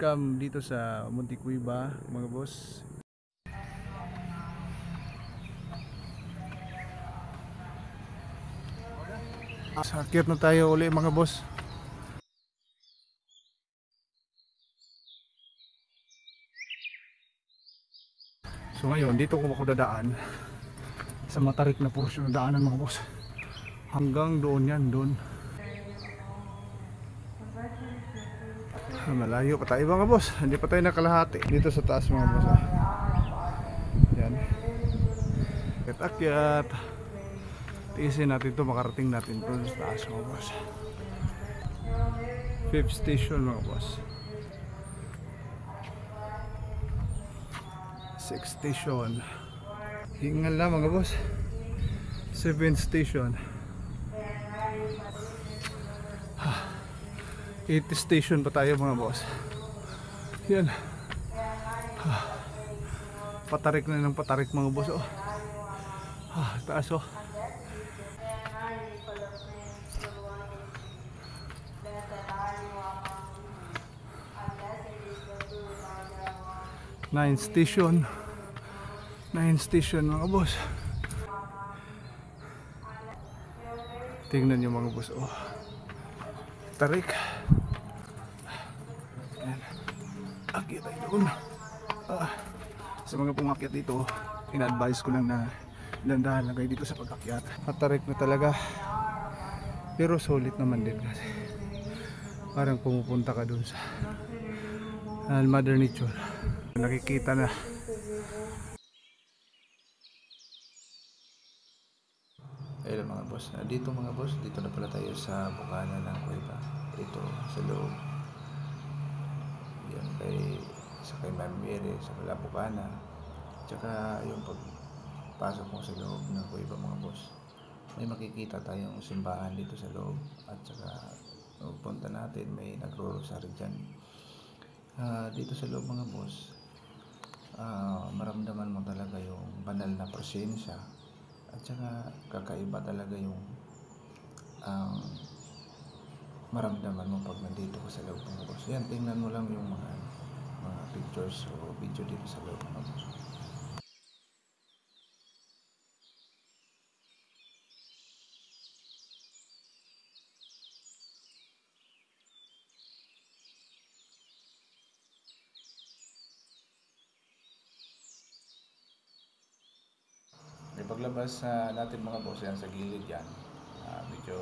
Welcome dito sa Montecuiba mga boss. Sakit na tayo uli mga boss. So ngayon dito ko ako dadaan sa matarik na portion ng daanan mga boss. Hanggang doon yan, doon. Malayo pa tayo mga boss. Hindi pa tayo nakalahati dito sa taas mga boss. Yan. Akyat. Tiisin natin ito, makarating natin ito sa taas mga boss. 5th station mga boss. 6th station. Hingal na mga boss. 7th station. 8th station pa tayo mga boss. Yan. Patarik na ng patarik mga boss. Oh. Taas oh. Ninth station. 9th station mga boss. Tingnan nyo mga boss. Oh. Tarik. Akyat tayo doon. Sa mga pumakyat dito, ina-advise ko lang na dandahan lang kayo dito sa pag-akyat. Matarik na talaga, pero solid naman din kasi parang pumupunta ka doon sa Mother Nature. Nakikita na. Ayun mga boss, dito mga boss, dito na pala tayo sa bukana ng Cueva. Dito sa loob. Yan sa kay Ma'am Mary, sa kala bukana. Tsaka yung pagpasok mo sa loob ng Cueva mga boss, may makikita tayong simbahan dito sa loob. At tsaka punta natin, may nagro-rosary dyan. Dito sa loob mga boss, maramdaman mo talaga yung banal na presensya. At saka kakaiba talaga yung maramdaman mo pag nandito ka sa loob mga boss. Yan, tingnan mo lang yung mga pictures o video dito sa loob mga boss. Paglabas natin mga boss yan sa gilid yan, medyo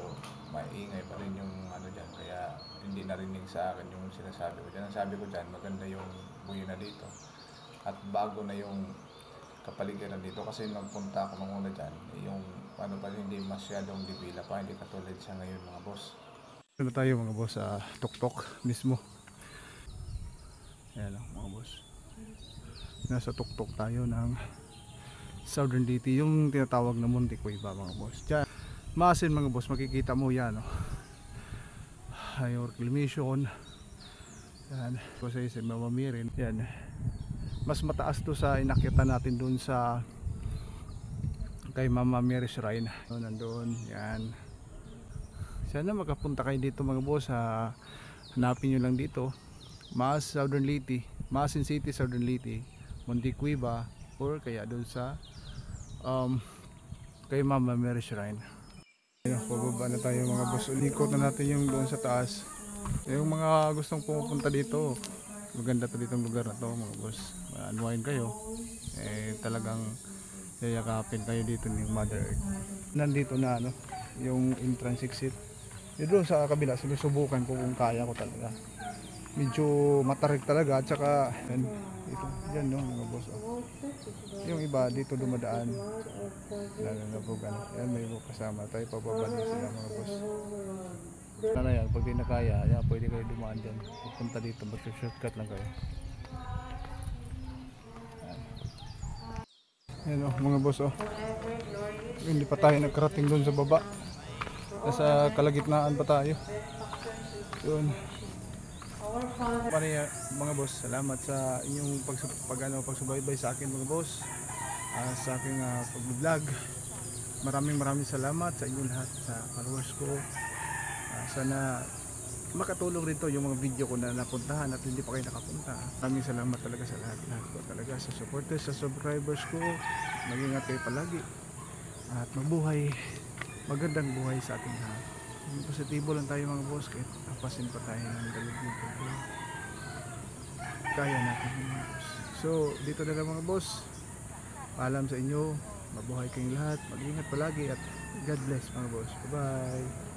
maingay pa rin yung ano dyan, kaya hindi narinig sa akin yung sinasabi ko dyan. Ang sabi ko dyan, maganda yung buyo na dito at bago na yung kapaligiran dito, kasi nung punta ako manguna dyan, yung ano pa, hindi masyadong dibila pa, hindi katulad siya ngayon mga boss. Ano tayo mga boss sa tuktok mismo. Ayan lang mga boss, nasa tuktok tayo ng Southern Leyte, yung tinatawag na Montecuiba mga boss. Diyan, maasin mga boss, makikita mo yan oh. Yung reclamation yan, kasi si Mama Mirin yan, mas mataas to sa inakyatan natin dun sa kay Mama Mary Shrine. So, nandun yan. Sana makapunta kayo dito mga boss. Hanapin nyo lang dito Maas Southern Leyte, Maasin City Southern Leyte, Montecuiba, or kaya dun sa kay Mama Mary Shrine. Ayun, pababa na tayo mga boss. Ulikot na natin yung doon sa taas. Yung mga gustong pumupunta dito, maganda to ditong lugar na to mga boss. Unwind kayo, talagang yayakapin kayo dito ng Mother Earth. Nandito na ano, yung entrance exit. Dito sa kabila, sinusubukan ko kung kaya ko talaga. Medyo matarik talaga, at saka dito, yan no mga boss oh. Yung iba dito dumadaan nalalabugan. Yan, may kasama tayo, pababa din sila mga boss. Sana yan, pag di na kaya, yan, pwede kayo dumaan dyan, pupunta dito, mag-shortcut lang kayo. Yan oh mga boss oh, hindi pa tayo nagkarating doon sa baba, nasa kalagitnaan pa tayo. Yun mga boss, salamat sa inyong pagsubaybay sa akin mga boss, sa aking pag-vlog. Maraming salamat sa inyong lahat, sa followers ko. Sana makatulong rin to yung mga video ko na napuntahan at hindi pa kayo nakapunta. Maraming salamat talaga sa lahat ko talaga, sa supporters, sa subscribers ko. Mag-ingat kayo palagi at mabuhay, magandang buhay sa ating lahat. Positibo lang tayo mga boss, kahit apasin pa tayo ng dalawang problema, kaya natin mga boss. So dito na lang mga boss, paalam sa inyo, mabuhay kayong lahat, mag-ingat palagi at God bless mga boss. Bye bye.